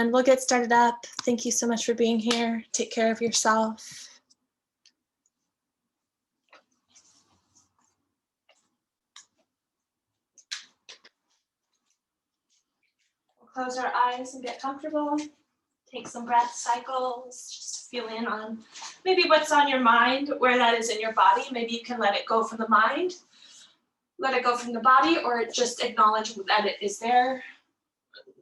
and we'll get started up. Thank you so much for being here. Take care of yourself. We'll close our eyes and get comfortable. Take some breath cycles, just feel in on maybe what's on your mind, where that is in your body. Maybe you can let it go from the mind, let it go from the body, or just acknowledge that it is there.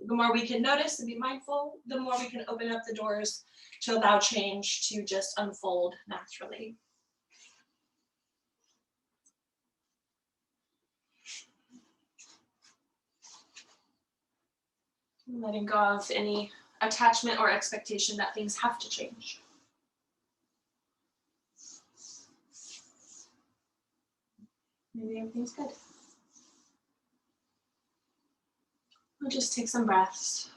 The more we can notice and be mindful, the more we can open up the doors to allow change to just unfold naturally. Letting go of any attachment or expectation that things have to change. Maybe everything's good. We'll just take some breaths.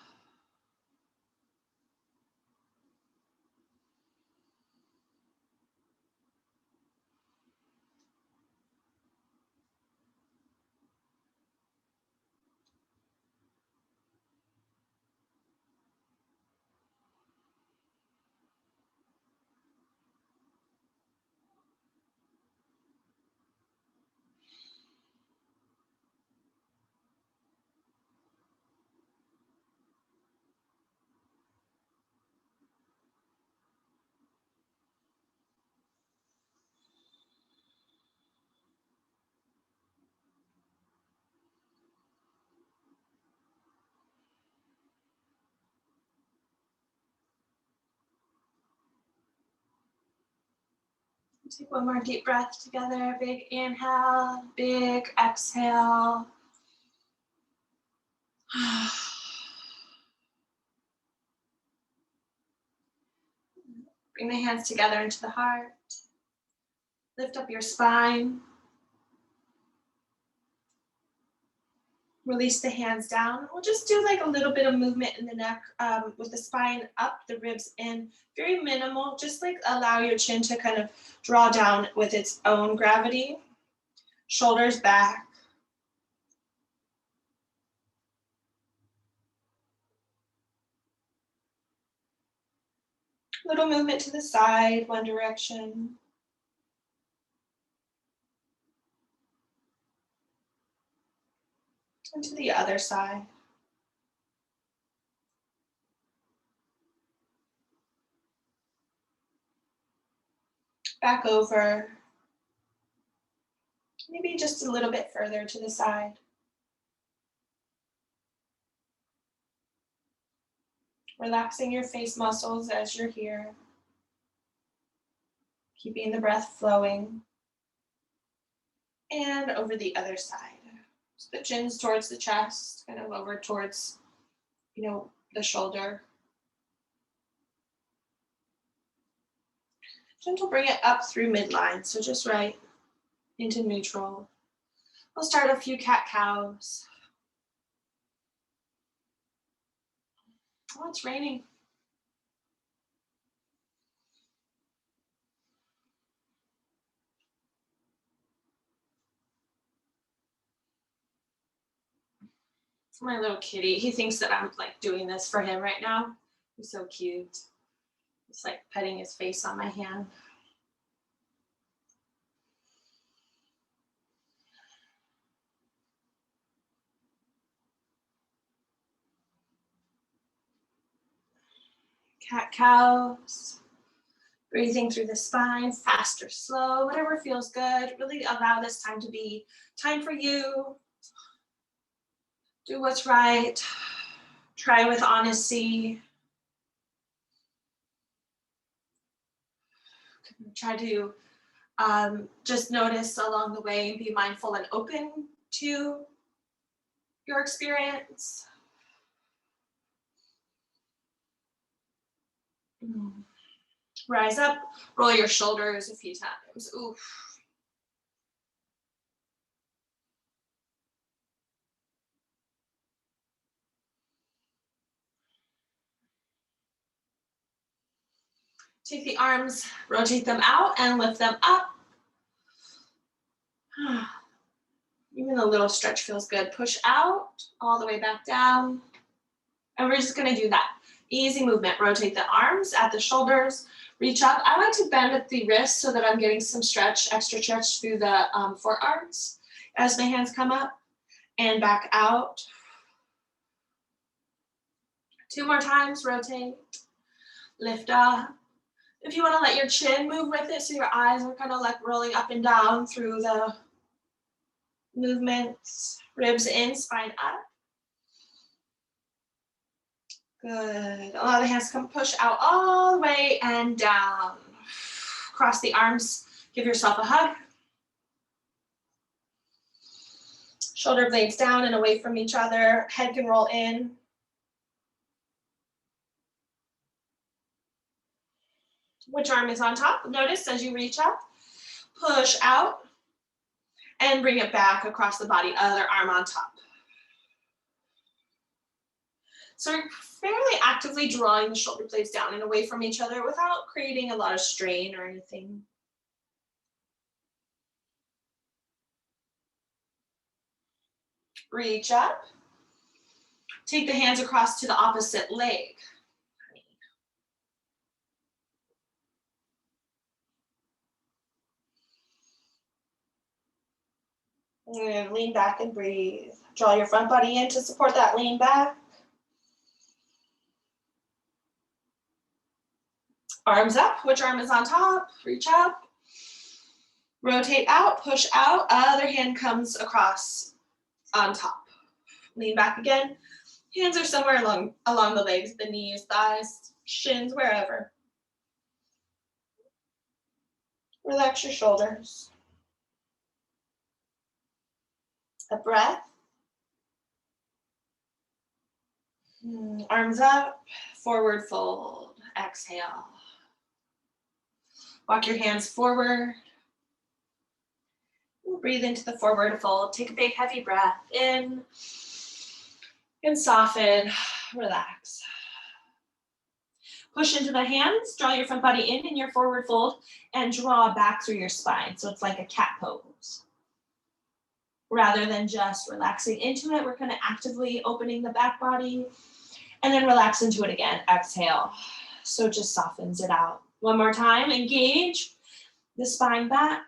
Take one more deep breath together. Big inhale, big exhale. Bring the hands together into the heart. Lift up your spine. Release the hands down. We'll just do like a little bit of movement in the neck with the spine up, the ribs in. Very minimal. Just like allow your chin to kind of draw down with its own gravity. Shoulders back. Little movement to the side, one direction. And to the other side. Back over. Maybe just a little bit further to the side. Relaxing your face muscles as you're here. Keeping the breath flowing. And over the other side. So the chin's towards the chest, kind of over towards, the shoulder. Gentle, bring it up through midline, so just right into neutral. We'll start a few cat-cows. Oh, it's raining. My little kitty, he thinks that I'm like doing this for him right now. He's so cute. It's like petting his face on my hand. Cat-cows. Breathing through the spine, fast or slow, whatever feels good. Really allow this time to be time for you. Do what's right. Try with honesty. Try to just notice along the way, be mindful and open to your experience. Rise up, roll your shoulders a few times. Oof. Take the arms, rotate them out and lift them up. Even a little stretch feels good. Push out all the way back down. And we're just gonna do that Easy movement. Rotate the arms at the shoulders. Reach up. I like to bend at the wrists so that I'm getting some stretch, extra stretch through the forearms as my hands come up and back out. 2 more times. Rotate. Lift up. If you want to let your chin move with it, so your eyes are kind of like rolling up and down through the movements. Ribs in, spine up. Good. Allow the hands to come push out all the way and down. Cross the arms. Give yourself a hug. Shoulder blades down and away from each other. Head can roll in. Which arm is on top? Notice as you reach up, push out, and bring it back across the body, other arm on top. So we're fairly actively drawing the shoulder blades down and away from each other without creating a lot of strain or anything. Reach up. Take the hands across to the opposite leg. And lean back and breathe. Draw your front body in to support that lean back. Arms up. Which arm is on top? Reach up. Rotate out, push out. Other hand comes across on top. Lean back again. Hands are somewhere along the legs, the knees, thighs, shins, wherever. Relax your shoulders. A breath. Arms up, forward fold. Exhale. Walk your hands forward. Breathe into the forward fold. Take a big heavy breath in and soften, relax. Push into the hands, draw your front body in your forward fold and draw back through your spine. So it's like a cat pose. Rather than just relaxing into it, we're kind of actively opening the back body and then relax into it again. Exhale. So it just softens it out. One more time, engage the spine back.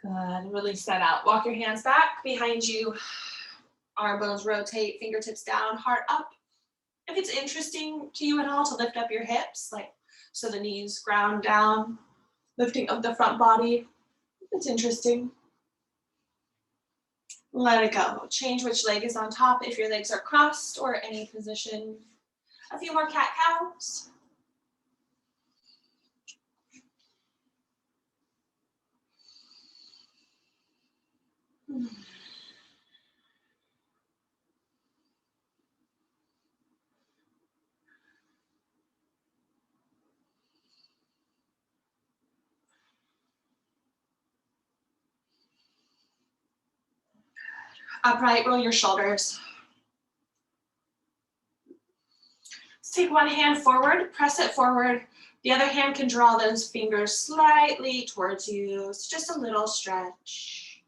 Good, release that out. Walk your hands back behind you. Arm bones rotate, fingertips down, heart up. If it's interesting to you at all to lift up your hips, like so the knees ground down, lifting up the front body, if it's interesting. Let it go. Change which leg is on top if your legs are crossed or any position. A few more cat cows. Upright, roll your shoulders. Let's take one hand forward, press it forward. The other hand can draw those fingers slightly towards you. It's just a little stretch.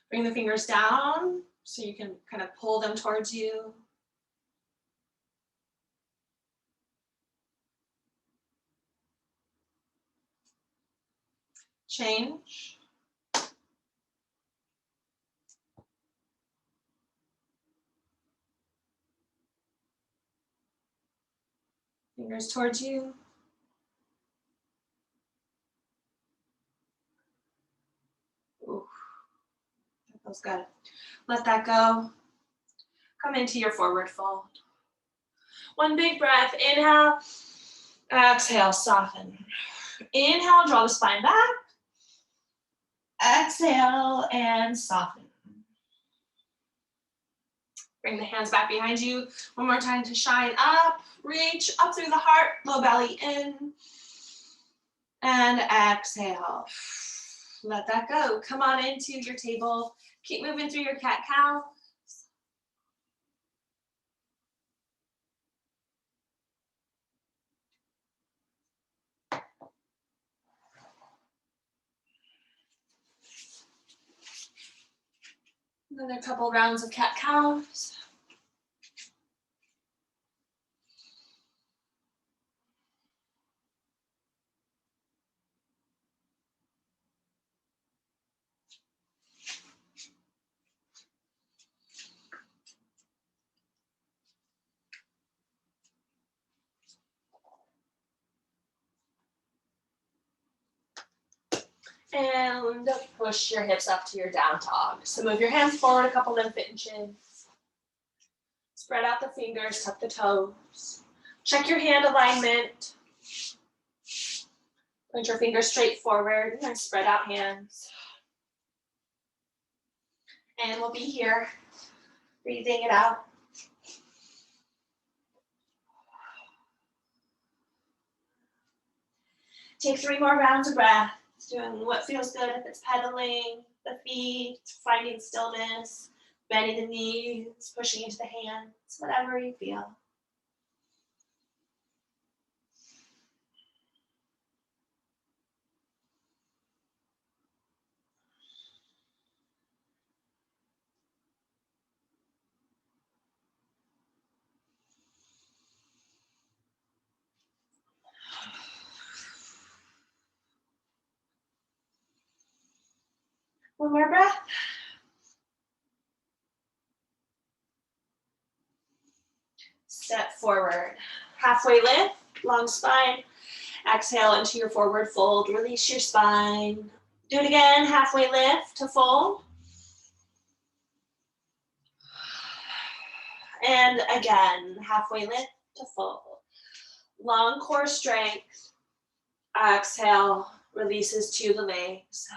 Bring the fingers down so you can kind of pull them towards you. Change. Fingers towards you. Ooh, that feels good. Let that go. Come into your forward fold. One big breath, inhale, exhale, soften. Inhale, draw the spine back. Exhale and soften. Bring the hands back behind you. One more time to shine up. Reach up through the heart, low belly in. And exhale. Let that go. Come on into your table. Keep moving through your cat-cow. Another couple rounds of cat-cows. And push your hips up to your down dog. So move your hands forward a couple lymph inches. Spread out the fingers, tuck the toes. Check your hand alignment. Point your fingers straight forward and spread out hands. And we'll be here, breathing it out. Take 3 more rounds of breath. Doing what feels good, if it's pedaling the feet, finding stillness, bending the knees, pushing into the hands, whatever you feel. One more breath. Step forward. Halfway lift, long spine. Exhale into your forward fold. Release your spine. Do it again. Halfway lift to fold. And again, halfway lift to fold. Long core strength. Exhale, releases to the legs.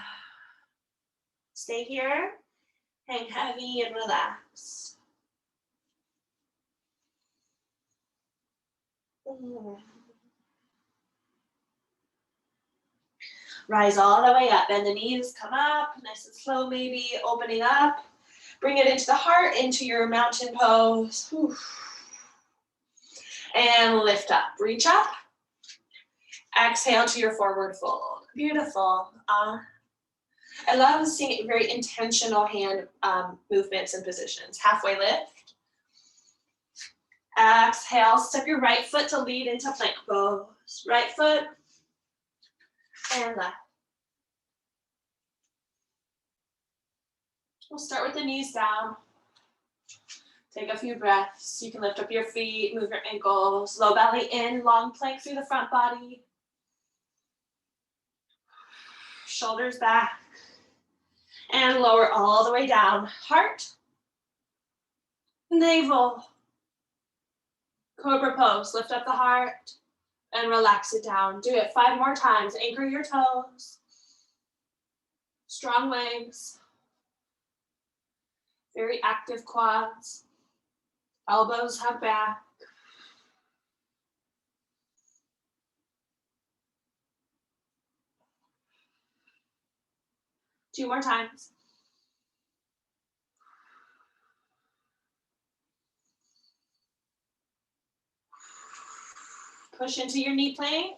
Stay here. Hang heavy and relax. Rise all the way up. Bend the knees, come up, nice and slow maybe, opening up. Bring it into the heart, into your mountain pose. And lift up, reach up. Exhale to your forward fold. Beautiful. I love seeing very intentional hand movements and positions. Halfway lift. Exhale, step your right foot to lead into plank pose. Right foot and left. We'll start with the knees down. Take a few breaths. You can lift up your feet, move your ankles, low belly in, long plank through the front body. Shoulders back. And lower all the way down. Heart, navel, cobra pose. Lift up the heart and relax it down. Do it 5 more times. Anchor your toes. Strong legs. Very active quads. Elbows hug back. Two more times. Push into your knee plank.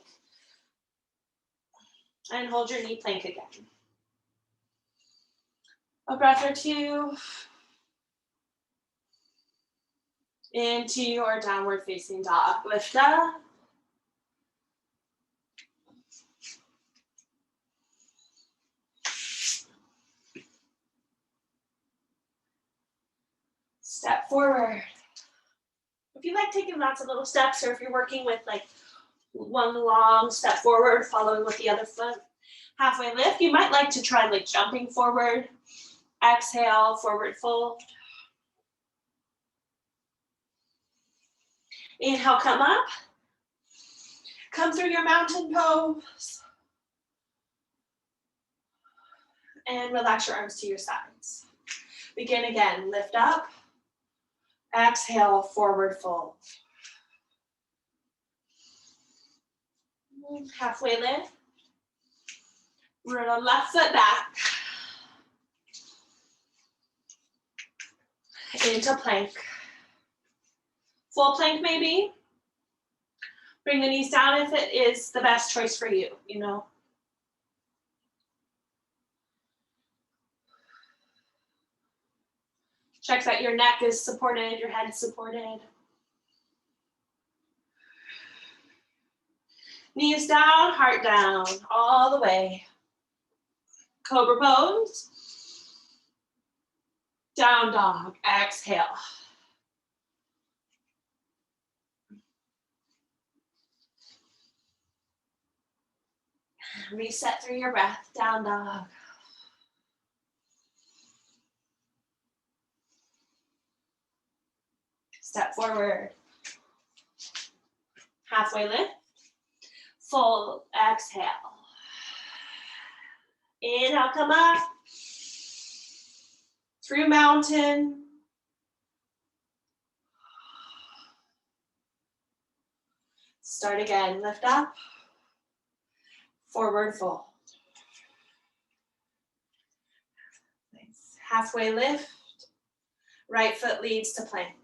And hold your knee plank again. A breath or two. Into your downward facing dog. Lift up. Step forward. If you like taking lots of little steps, or if you're working with like one long step forward, following with the other foot, halfway lift, you might like to try like jumping forward. Exhale, forward fold. Inhale, come up. Come through your mountain pose. And relax your arms to your sides. Begin again, lift up. Exhale, forward fold. Halfway lift. We're on the left foot back. Into plank. Full plank maybe. Bring the knees down if it is the best choice for you, you know. Check that your neck is supported, your head is supported. Knees down, heart down, all the way. Cobra pose. Down dog, exhale. Reset through your breath, down dog. Step forward. Halfway lift. Fold, exhale. Inhale, come up. Through mountain. Start again, lift up. Forward fold. Nice. Halfway lift. Right foot leads to plank.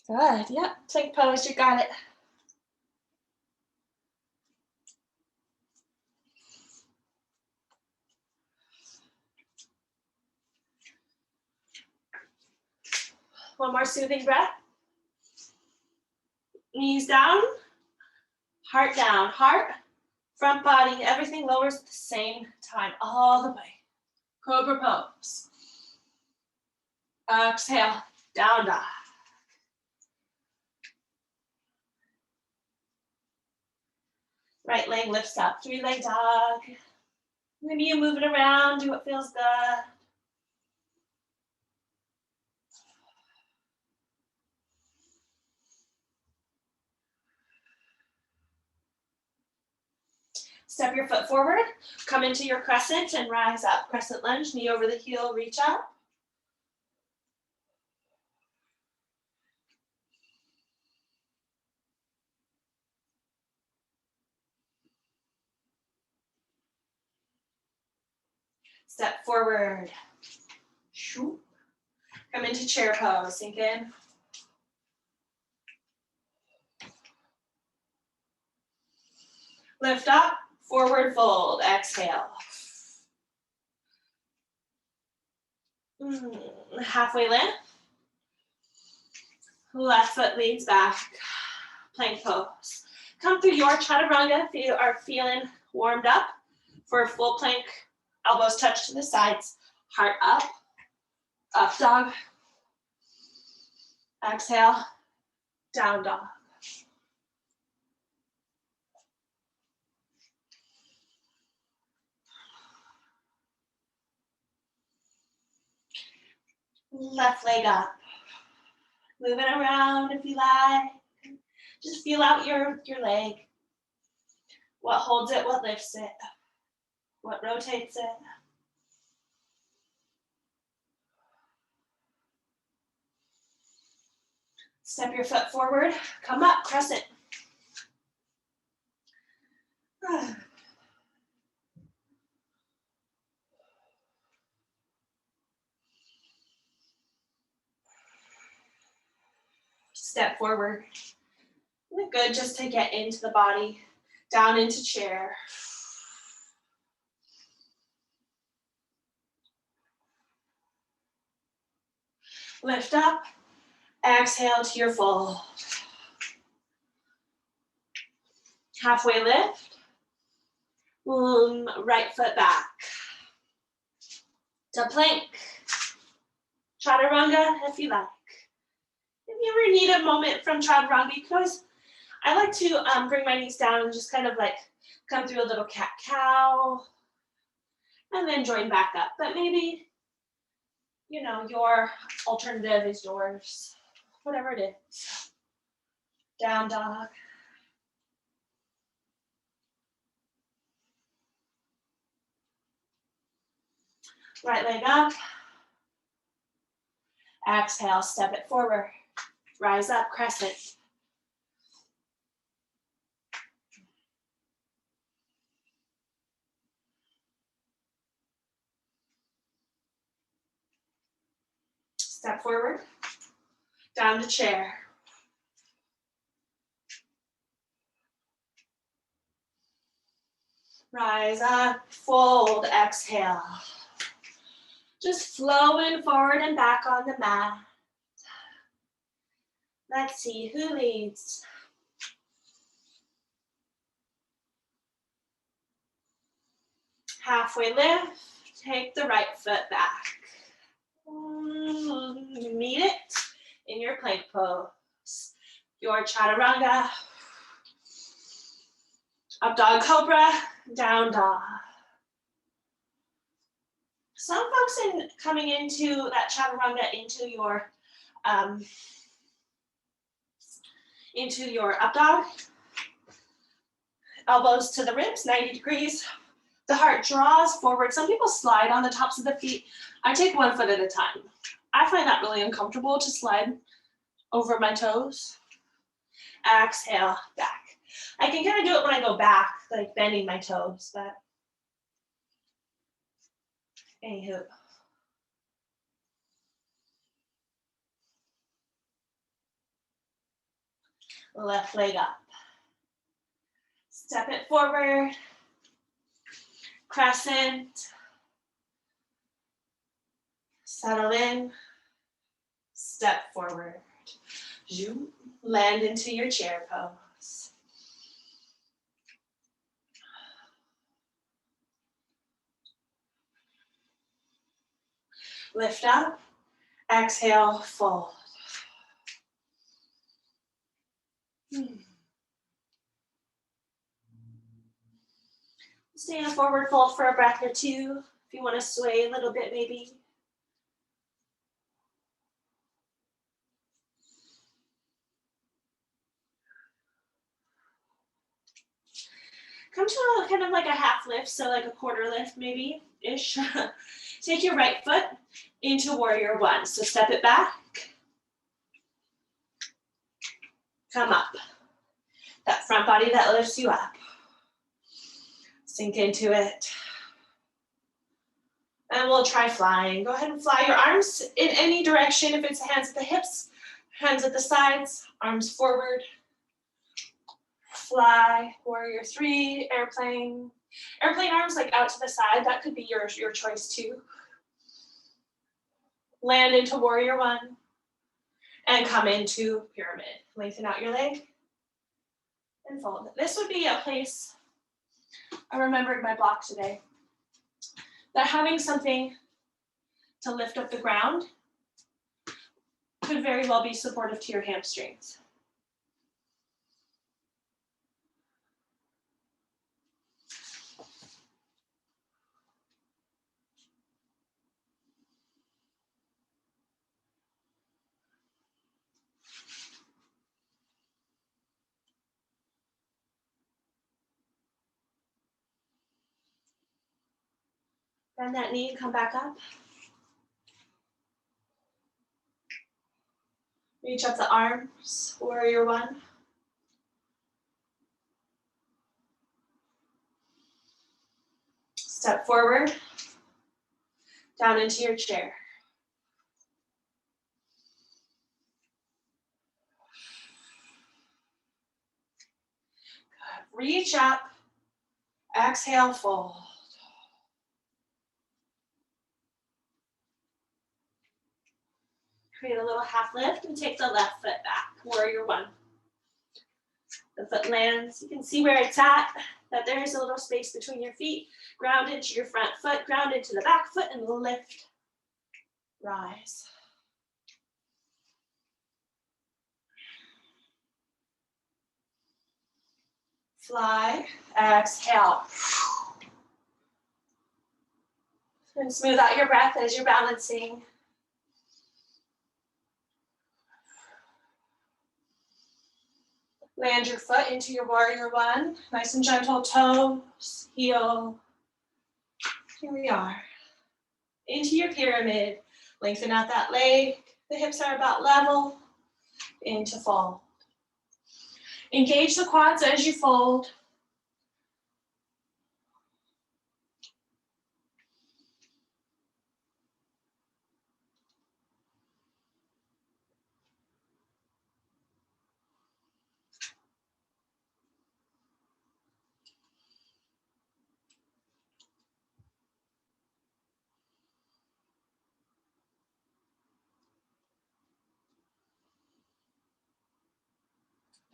Good, yep, plank pose, you got it. One more soothing breath. Knees down, heart down, heart, front body, everything lowers at the same time, all the way. Cobra pose. Exhale, down dog. Right leg lifts up, 3-leg dog. Maybe you move it around, do what feels good. Step your foot forward, come into your crescent and rise up. Crescent lunge, knee over the heel, reach up. Step forward. Come into chair pose, sink in. Lift up, forward fold, exhale. Halfway lift. Left foot leans back, plank pose. Come through your chaturanga if you are feeling warmed up for a full plank. Elbows touch to the sides, heart up, up dog. Exhale, down dog. Left leg up. Move it around if you like. Just feel out your leg. What holds it, what lifts it, what rotates it. Step your foot forward, come up, crescent. Step forward. Good, just to get into the body, down into chair. Lift up, exhale to your fold. Halfway lift, right foot back. To plank, chaturanga if you like. If you ever need a moment from chaturanga, you can always, I like to bring my knees down and just kind of like come through a little cat-cow and then join back up. But maybe, you know, your alternative is yours, whatever it is. Down dog. Right leg up. Exhale, step it forward. Rise up, crescent. Step forward, down to chair. Rise up, fold, exhale. Just flowing forward and back on the mat. Let's see who leads. Halfway lift, take the right foot back. Meet it in your plank pose. Your chaturanga. Up dog cobra, down dog. Some folks coming into that chaturanga into your up dog. Elbows to the ribs, 90 degrees. The heart draws forward. Some people slide on the tops of the feet. I take one foot at a time. I find that really uncomfortable to slide over my toes. Exhale, back. I can kind of do it when I go back, like bending my toes, but anywho. Left leg up. Step it forward. Crescent. Settle in. Step forward. Land into your chair pose. Lift up. Exhale, fold. Stay in a forward fold for a breath or two. If you want to sway a little bit, maybe. Come to a kind of like a half lift, so like a quarter lift maybe-ish. Take your right foot into warrior one. So step it back. Come up. That front body that lifts you up. Sink into it. And we'll try flying. Go ahead and fly your arms in any direction. If it's hands at the hips, hands at the sides, arms forward. Fly, warrior three, airplane. Airplane arms like out to the side, that could be your choice too. Land into warrior one and come into pyramid. Lengthen out your leg and fold. This would be a place, I remembered my block today, that having something to lift up the ground could very well be supportive to your hamstrings. Bend that knee and come back up. Reach up the arms, warrior one. Step forward, down into your chair. Good. Reach up, exhale, fold. Create a little half lift and take the left foot back, warrior one. The foot lands, you can see where it's at, that there is a little space between your feet. Ground into your front foot, ground into the back foot, and lift, rise. Fly, exhale. And smooth out your breath as you're balancing. Land your foot into your warrior one. Nice and gentle, toes, heel. Here we are. Into your pyramid. Lengthen out that leg. The hips are about level. Into fold. Engage the quads as you fold.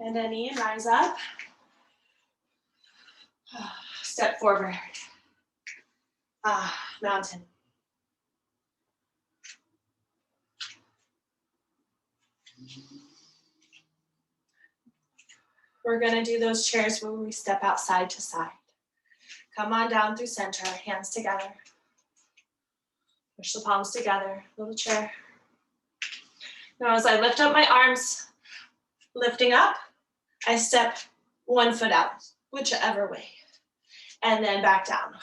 Bend a knee and rise up. Step forward. Mountain. We're gonna do those chairs where we step out side to side. Come on down through center, hands together. Push the palms together, little chair. Now as I lift up my arms, lifting up, I step one foot out, whichever way, and then back down.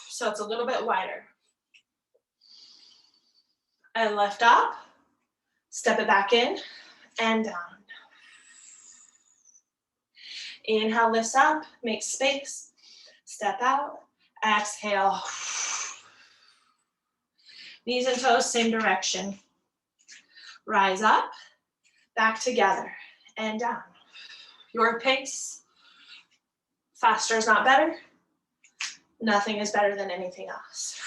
So it's a little bit wider. And lift up, step it back in and down. Inhale, lifts up, make space, step out, exhale. Knees and toes, same direction. Rise up, back together, and down. Your pace. Faster is not better. Nothing is better than anything else.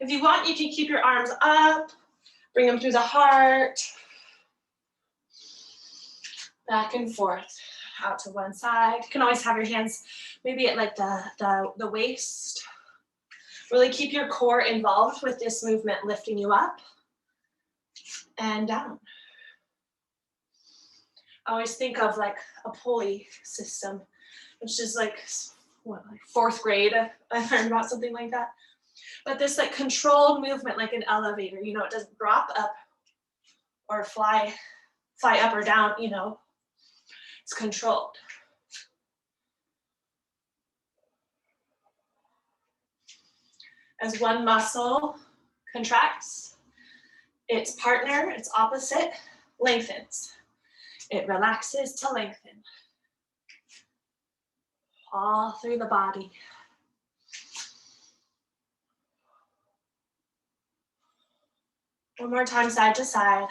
If you want, you can keep your arms up, bring them through the heart. Back and forth, out to one side. You can always have your hands maybe at like the waist. Really keep your core involved with this movement, lifting you up and down. I always think of like a pulley system, which is like, what, like fourth grade, I learned about something like that. But this like controlled movement, like an elevator, you know, it doesn't drop up or fly up or down, you know, it's controlled. As one muscle contracts, its partner, its opposite, lengthens. It relaxes to lengthen. All through the body. One more time, side to side.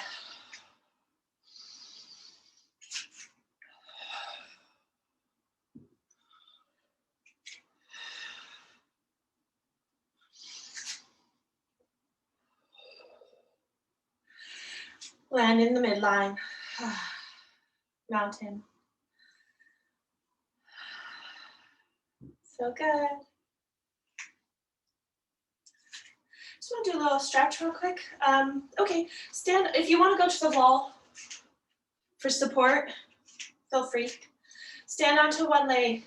Land in the midline. Mountain. So good. Just want to do a little stretch real quick. Okay, stand, if you want to go to the wall for support, feel free. Stand onto one leg,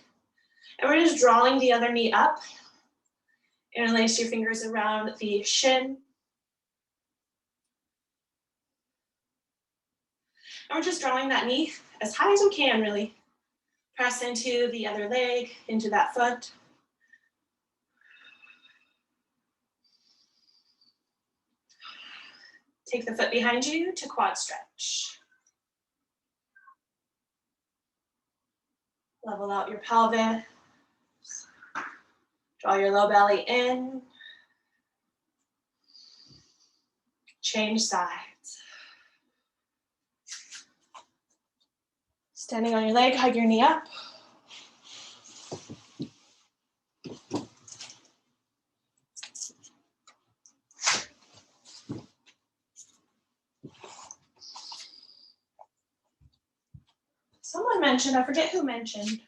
and we're just drawing the other knee up. Interlace your fingers around the shin. And we're just drawing that knee as high as we can, really. Press into the other leg, into that foot. Take the foot behind you to quad stretch. Level out your pelvis. Draw your low belly in. Change sides. Standing on your leg, hug your knee up. Someone mentioned, I forget who mentioned,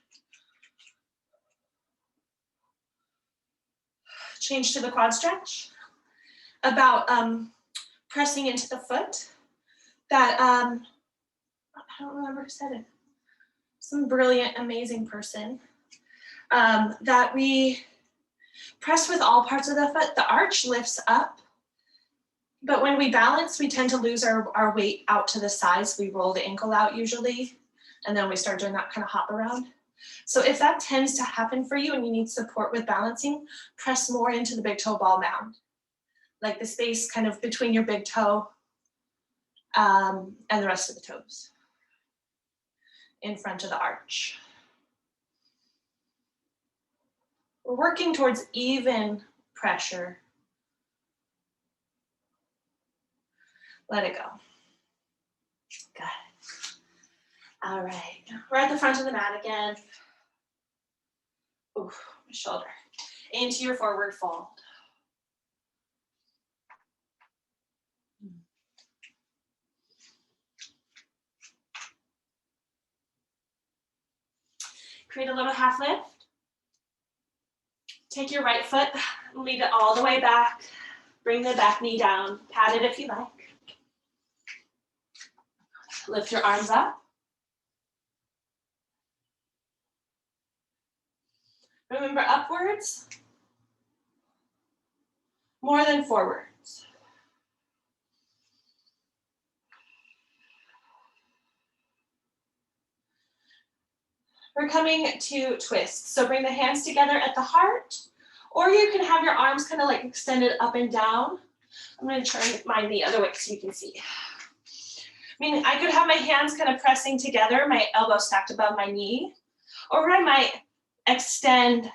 change to the quad stretch, about pressing into the foot. That, I don't remember who said it, some brilliant, amazing person, that we press with all parts of the foot. The arch lifts up, but when we balance, we tend to lose our weight out to the sides. We roll the ankle out usually, and then we start doing that kind of hop around. So if that tends to happen for you and you need support with balancing, press more into the big toe ball mound, like the space kind of between your big toe and the rest of the toes in front of the arch. We're working towards even pressure. Let it go. Good. All right, we're at the front of the mat again. Ooh, my shoulder. Into your forward fold. Create a little half lift. Take your right foot, lead it all the way back. Bring the back knee down. Pat it if you like. Lift your arms up. Remember, upwards more than forwards. We're coming to twist. So bring the hands together at the heart, or you can have your arms kind of like extended up and down. I'm going to turn mine the other way so you can see. Meaning I could have my hands kind of pressing together, my elbow stacked above my knee, or I might extend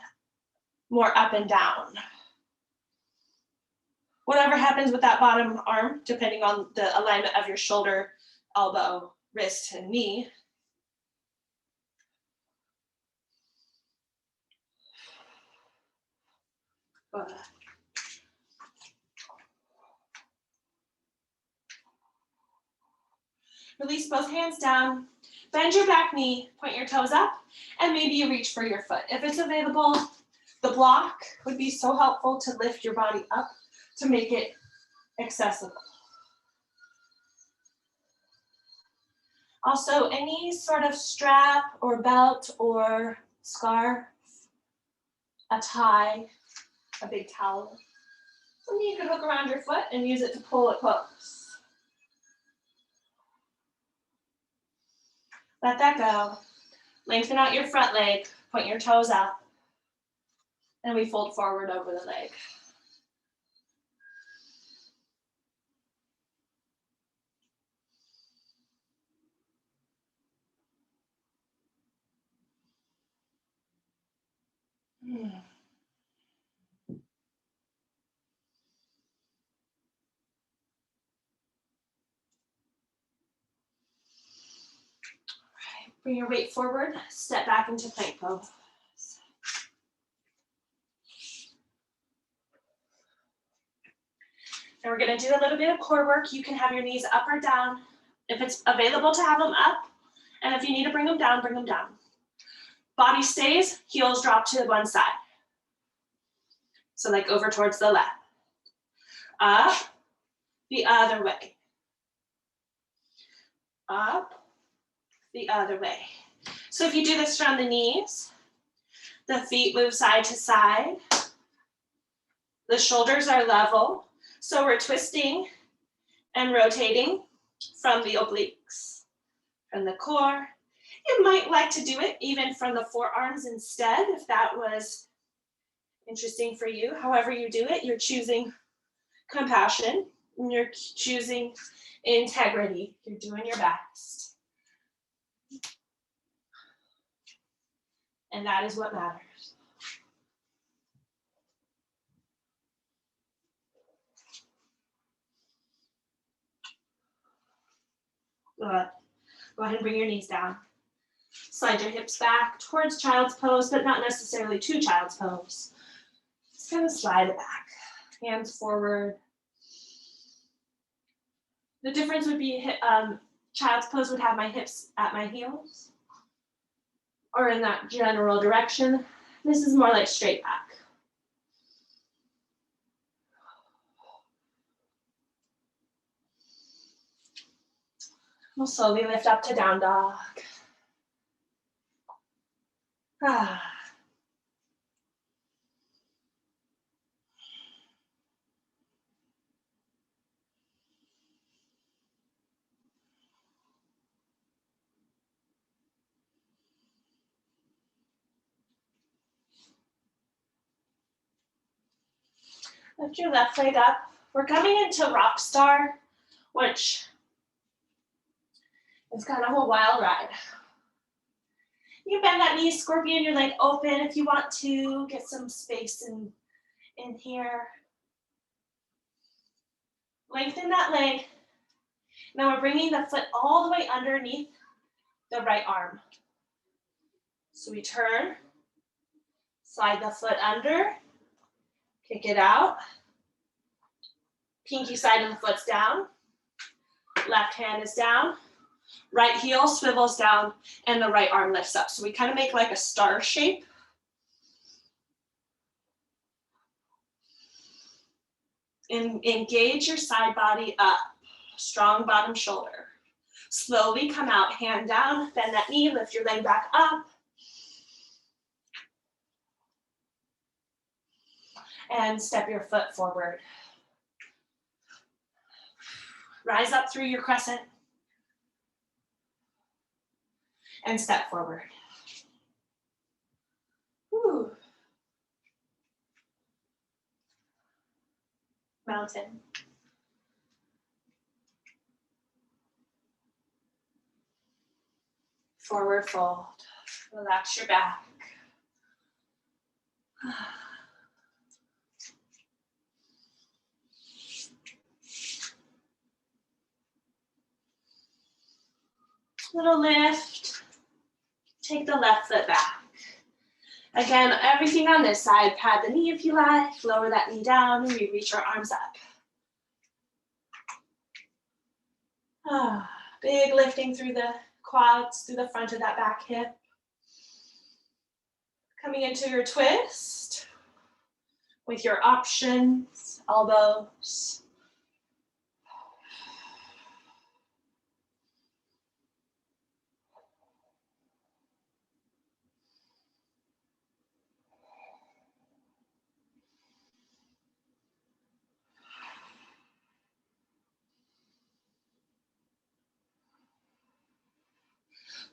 more up and down. Whatever happens with that bottom arm, depending on the alignment of your shoulder, elbow, wrist, and knee. Release both hands down, bend your back knee, point your toes up, and maybe you reach for your foot. If it's available, the block would be so helpful to lift your body up to make it accessible. Also, any sort of strap or belt or scarf, a tie, a big towel, something you could hook around your foot and use it to pull it close. Let that go. Lengthen out your front leg, point your toes up, and we fold forward over the leg. Bring your weight forward, step back into plank pose. And we're gonna do a little bit of core work. You can have your knees up or down. If it's available to have them up, and if you need to bring them down, bring them down. Body stays, heels drop to one side. So like over towards the left. Up, the other way. Up, the other way. So if you do this from the knees, the feet move side to side. The shoulders are level. So we're twisting and rotating from the obliques, from the core. You might like to do it even from the forearms instead, if that was interesting for you. However you do it, you're choosing compassion, and you're choosing integrity. You're doing your best. And that is what matters. Good. Go ahead and bring your knees down. Slide your hips back towards child's pose, but not necessarily to child's pose. Just kind of slide it back. Hands forward. The difference would be child's pose would have my hips at my heels or in that general direction. This is more like straight back. We'll slowly lift up to down dog. Lift your left leg up. We're coming into rock star, which is kind of a wild ride. You can bend that knee, scorpion, your leg open if you want to. Get some space in here. Lengthen that leg. Now we're bringing the foot all the way underneath the right arm. So we turn, slide the foot under, kick it out. Pinky side of the foot's down. Left hand is down. Right heel swivels down and the right arm lifts up. So we kind of make like a star shape. Engage your side body up, strong bottom shoulder. Slowly come out, hand down, bend that knee, lift your leg back up. And step your foot forward. Rise up through your crescent. And step forward. Woo. Mountain. Forward fold. Relax your back. Little lift. Take the left foot back. Again, everything on this side, pad the knee if you like, lower that knee down, and you reach your arms up. Big lifting through the quads, through the front of that back hip. Coming into your twist with your options, elbows.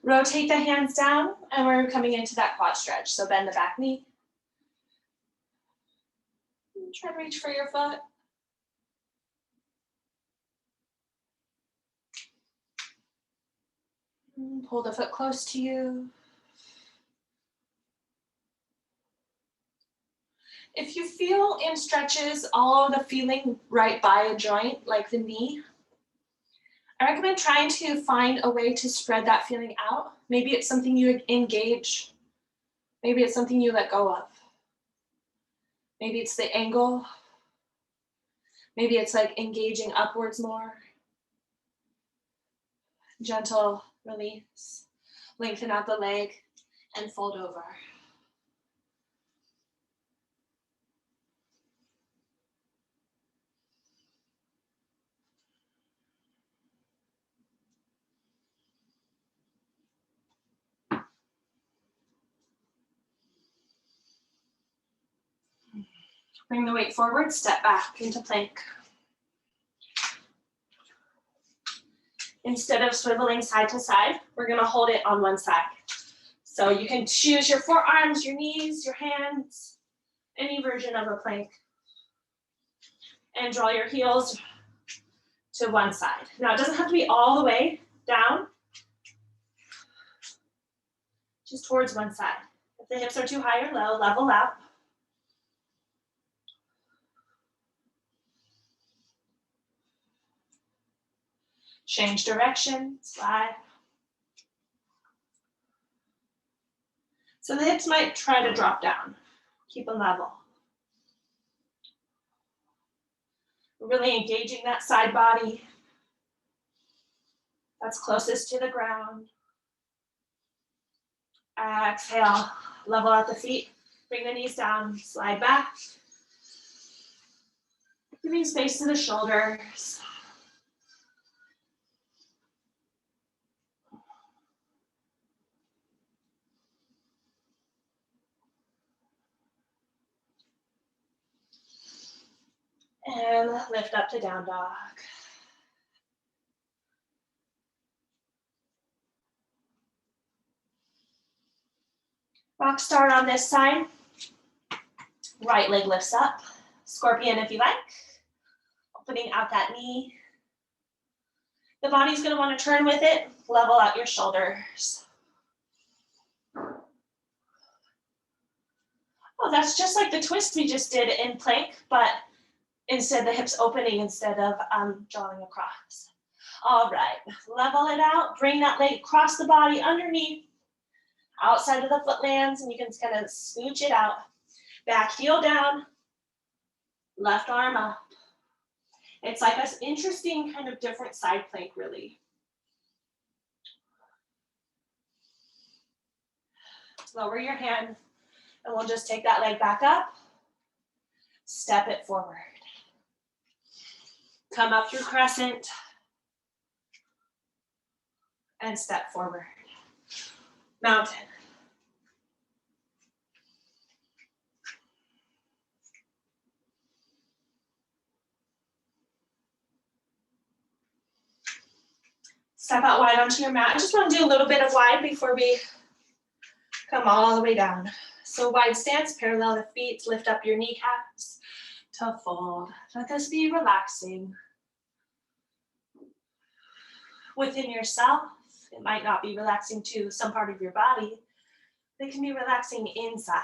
Rotate the hands down, and we're coming into that quad stretch. So bend the back knee. Try to reach for your foot. Pull the foot close to you. If you feel in stretches all of the feeling right by a joint, like the knee, I recommend trying to find a way to spread that feeling out. Maybe it's something you engage. Maybe it's something you let go of. Maybe it's the angle. Maybe it's like engaging upwards more. Gentle release. Lengthen out the leg and fold over. Bring the weight forward, step back into plank. Instead of swiveling side to side, we're gonna hold it on one side. So you can choose your forearms, your knees, your hands, any version of a plank. And draw your heels to one side. Now it doesn't have to be all the way down, just towards one side. If the hips are too high or low, level out. Change direction, slide. So the hips might try to drop down. Keep them level. Really engaging that side body that's closest to the ground. Exhale, level out the feet. Bring the knees down, slide back. Giving space to the shoulders. And lift up to down dog. Rock start on this side. Right leg lifts up. Scorpion if you like. Opening out that knee. The body's going to want to turn with it. Level out your shoulders. Oh, that's just like the twist we just did in plank, but instead the hips opening instead of drawing across. All right, level it out. Bring that leg across the body underneath. Outside of the foot lands, and you can kind of scooch it out. Back heel down. Left arm up. It's like an interesting kind of different side plank, really. Lower your hand, and we'll just take that leg back up. Step it forward. Come up through crescent. And step forward. Mountain. Step out wide onto your mat. I just want to do a little bit of wide before we come all the way down. So wide stance, parallel the feet, lift up your kneecaps to fold. Let this be relaxing. Within yourself, it might not be relaxing to some part of your body. They can be relaxing inside.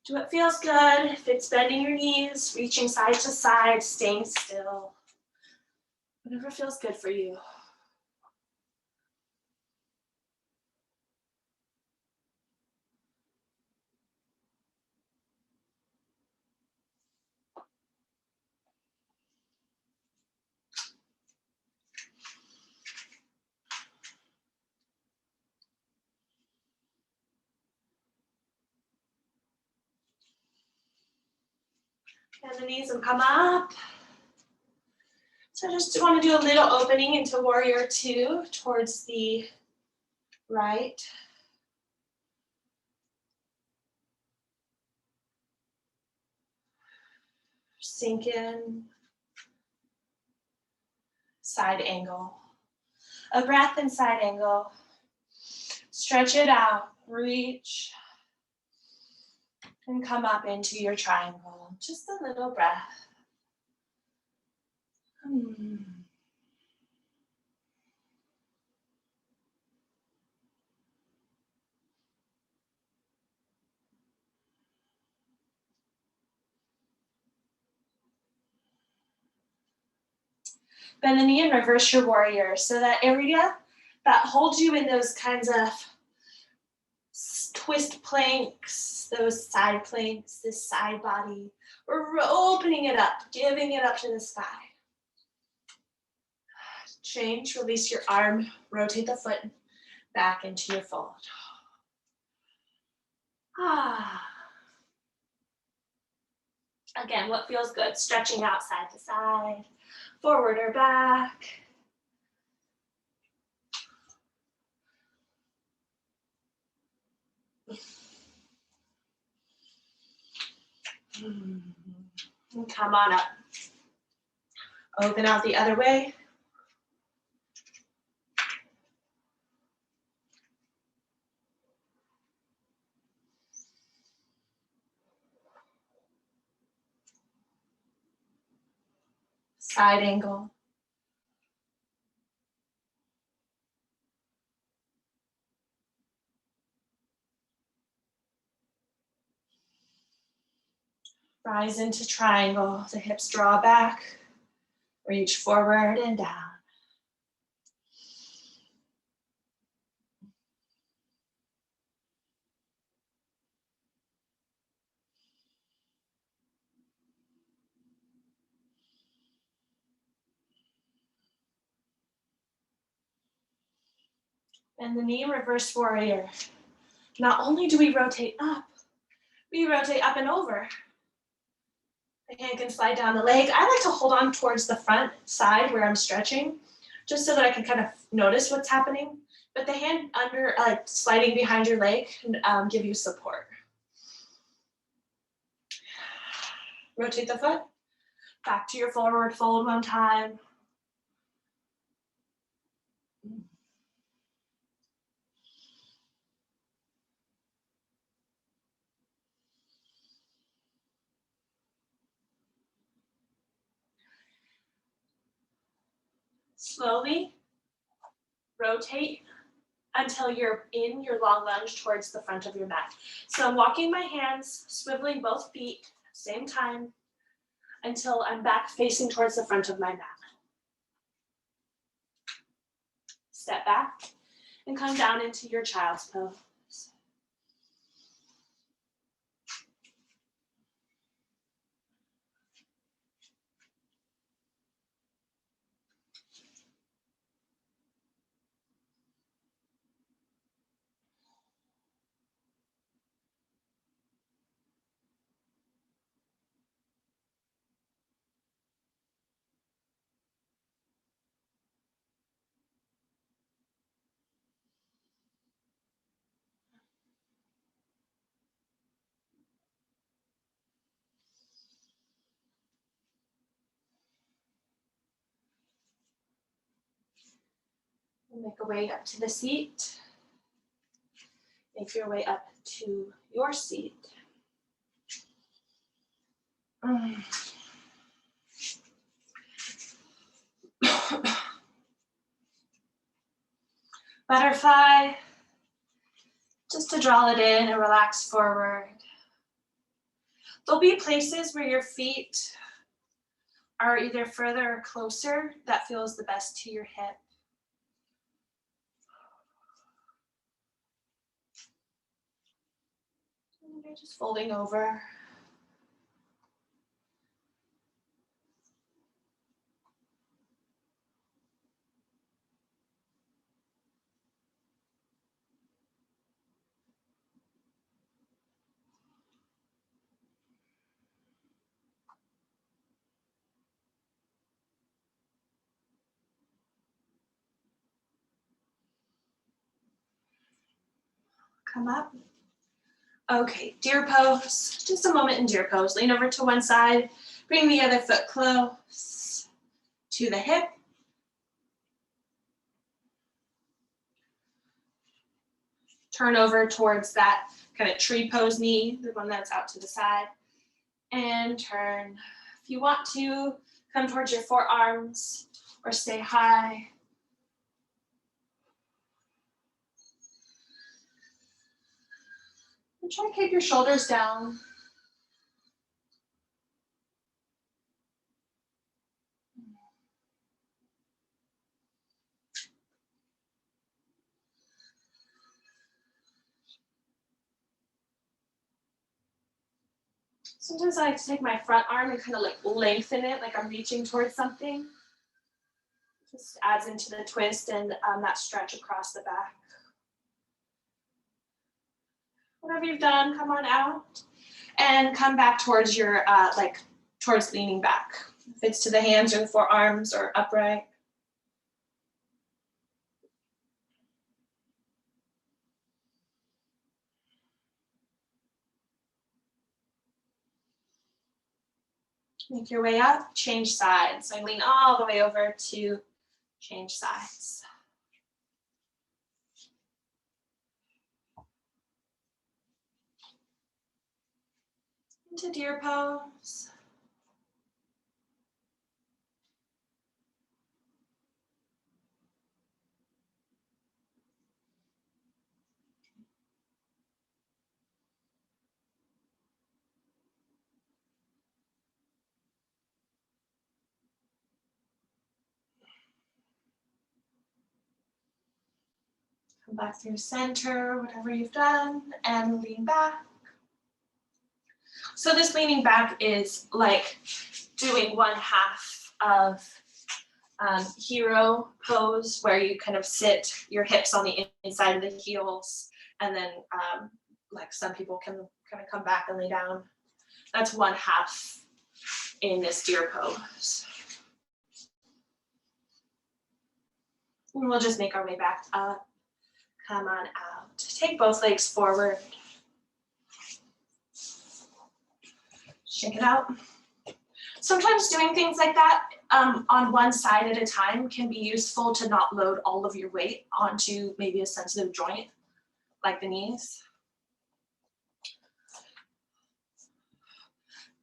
Do what feels good. If it's bending your knees, reaching side to side, staying still. Whatever feels good for you. Bend the knees and come up. So just want to do a little opening into warrior two towards the right. Sink in. Side angle. A breath and side angle. Stretch it out, reach. And come up into your triangle. Just a little breath. Bend the knee and reverse your warrior. So that area that holds you in those kinds of twist planks, those side planks, this side body. We're opening it up, giving it up to the sky. Change, release your arm, rotate the foot back into your fold. Again, what feels good? Stretching out side to side, forward or back. And come on up. Open out the other way. Side angle. Rise into triangle. The hips draw back. Reach forward and down. Bend the knee, reverse warrior. Not only do we rotate up and over. The hand can slide down the leg. I like to hold on towards the front side where I'm stretching, just so that I can kind of notice what's happening. But the hand under, like sliding behind your leg, can give you support. Rotate the foot. Back to your forward fold one time. Slowly rotate until you're in your long lunge towards the front of your mat. So I'm walking my hands, swiveling both feet, same time, until I'm back facing towards the front of my mat. Step back and come down into your child's pose. Make a way up to the seat. Make your way up to your seat. Butterfly, just to draw it in and relax forward. There'll be places where your feet are either further or closer. That feels the best to your hip. And you're just folding over. Come up. Okay, deer pose. Just a moment in deer pose. Lean over to one side. Bring the other foot close to the hip. Turn over towards that kind of tree pose knee, the one that's out to the side. And turn. If you want to, come towards your forearms or stay high. And try to keep your shoulders down. Sometimes I like to take my front arm and kind of like lengthen it, like I'm reaching towards something. Just adds into the twist and that stretch across the back. Whatever you've done, come on out and come back towards your, towards leaning back. If it's to the hands or the forearms or upright. Make your way up, change sides. So I lean all the way over to change sides. Into deer pose. Come back through center, whatever you've done, and lean back. So this leaning back is like doing one half of hero pose, where you kind of sit your hips on the inside of the heels, and then like some people can kind of come back and lay down. That's one half in this deer pose. And we'll just make our way back up. Come on out. Take both legs forward. Shake it out. Sometimes doing things like that on one side at a time can be useful to not load all of your weight onto maybe a sensitive joint, like the knees.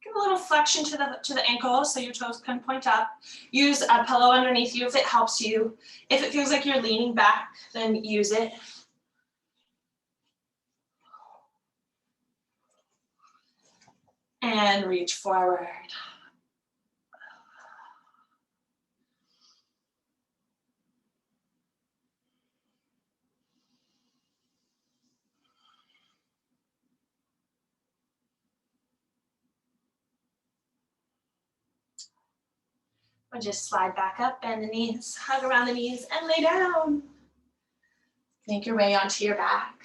Give a little flexion to the ankles so your toes can point up. Use a pillow underneath you if it helps you. If it feels like you're leaning back, then use it. And reach forward. And just slide back up, bend the knees, hug around the knees, and lay down. Make your way onto your back.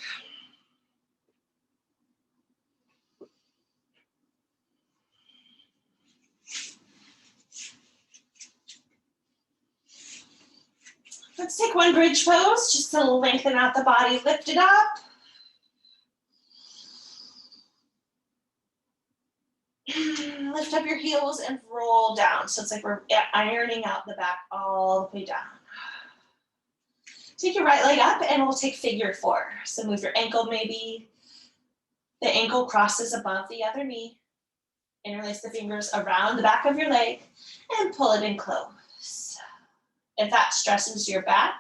Let's take one bridge pose, just to lengthen out the body, lift it up. Lift up your heels and roll down. So it's like we're ironing out the back all the way down. Take your right leg up and we'll take figure four. So move your ankle, maybe the ankle crosses above the other knee. Interlace the fingers around the back of your leg and pull it in close. If that stresses your back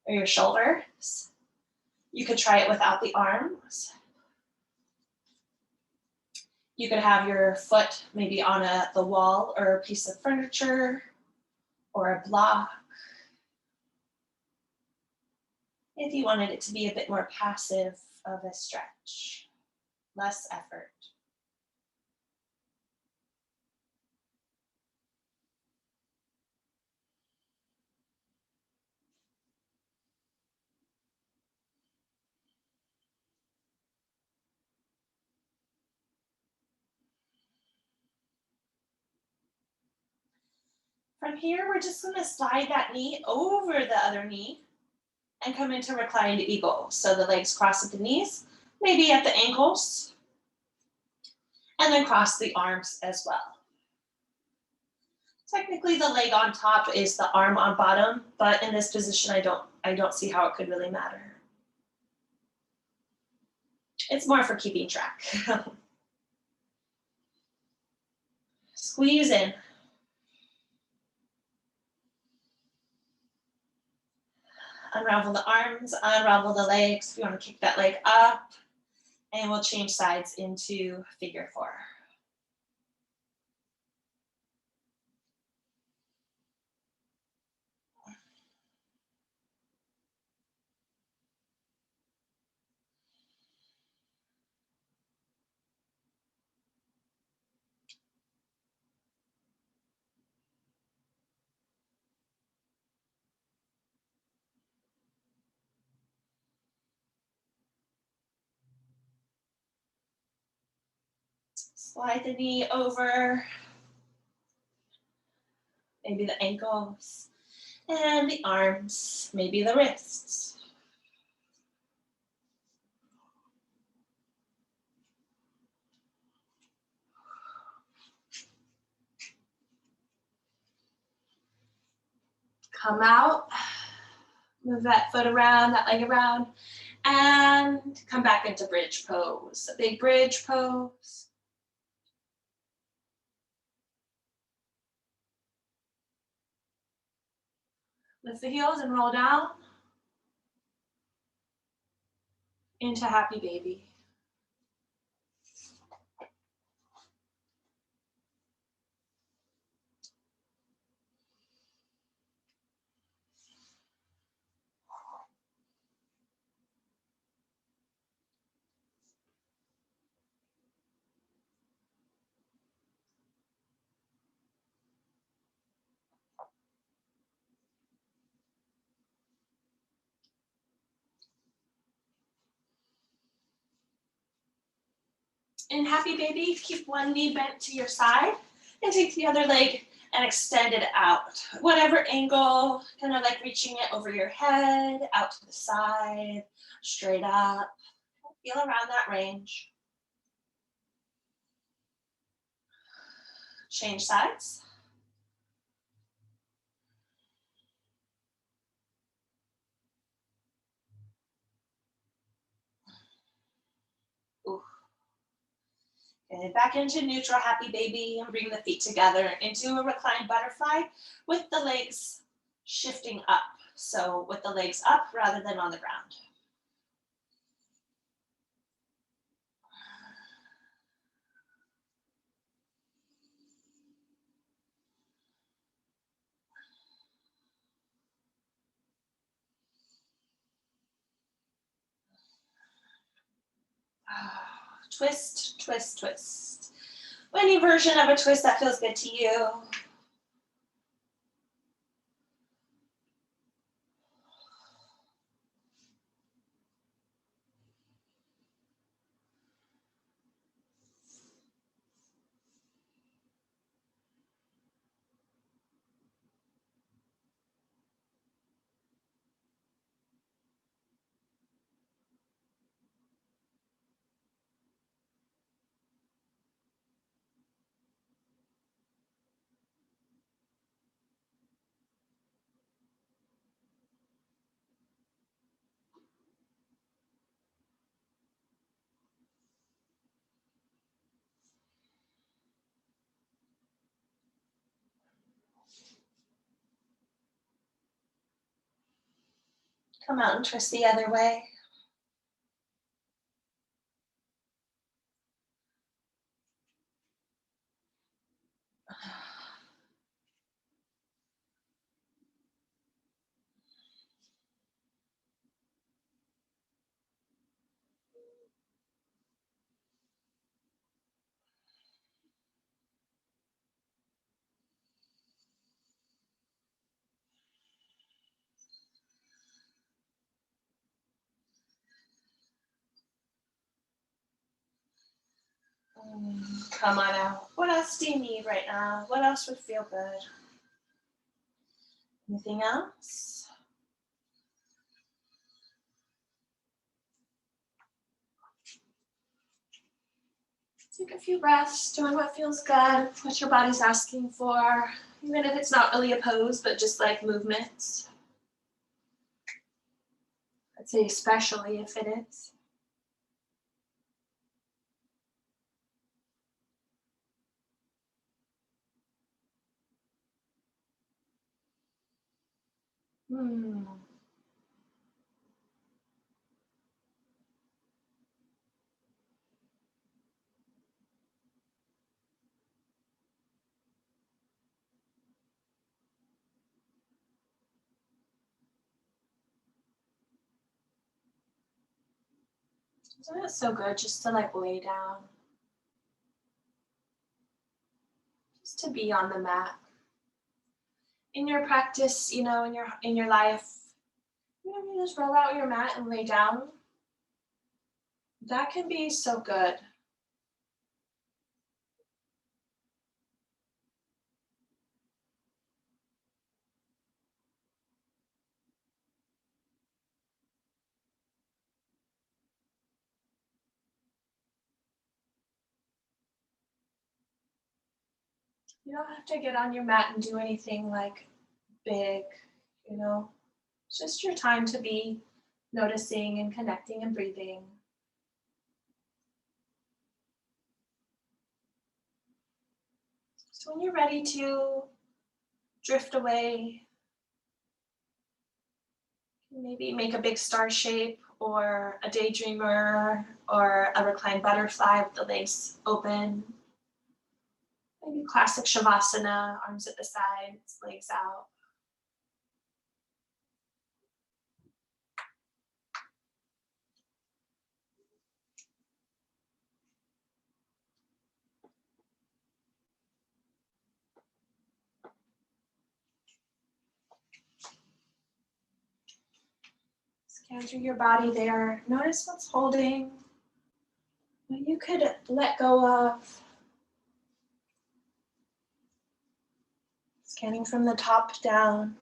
or your shoulders, you could try it without the arms. You could have your foot maybe on the wall or a piece of furniture or a block. If you wanted it to be a bit more passive of a stretch, less effort. From here, we're just gonna slide that knee over the other knee and come into reclined eagle. So the legs cross at the knees, maybe at the ankles, and then cross the arms as well. Technically the leg on top is the arm on bottom, but in this position, I don't see how it could really matter. It's more for keeping track. Squeeze in. Unravel the arms, unravel the legs. If you want to kick that leg up, and we'll change sides into figure four. Slide the knee over, maybe the ankles, and the arms, maybe the wrists. Come out, move that foot around, that leg around, and come back into bridge pose. A big bridge pose. Lift the heels and roll down into happy baby. In happy baby, keep one knee bent to your side and take the other leg and extend it out. Whatever angle, kind of like reaching it over your head, out to the side, straight up. Feel around that range. Change sides. Ooh. Okay, back into neutral happy baby and bring the feet together into a reclined butterfly with the legs shifting up. So with the legs up rather than on the ground. Twist, twist, twist. Any version of a twist that feels good to you. Come out and twist the other way. Come on out. What else do you need right now? What else would feel good? Anything else? Take a few breaths, doing what feels good, what your body's asking for, even if it's not really a pose, but just like movements. I'd say especially if it is. Isn't it so good just to like lay down? Just to be on the mat. In your practice, in your life, you just roll out your mat and lay down. That can be so good. You don't have to get on your mat and do anything like big, It's just your time to be noticing and connecting and breathing. So when you're ready to drift away, maybe make a big star shape or a daydreamer or a reclined butterfly with the legs open. Maybe classic Shavasana, arms at the sides, legs out. Scan through your body there. Notice what's holding, what you could let go of. Scanning from the top down.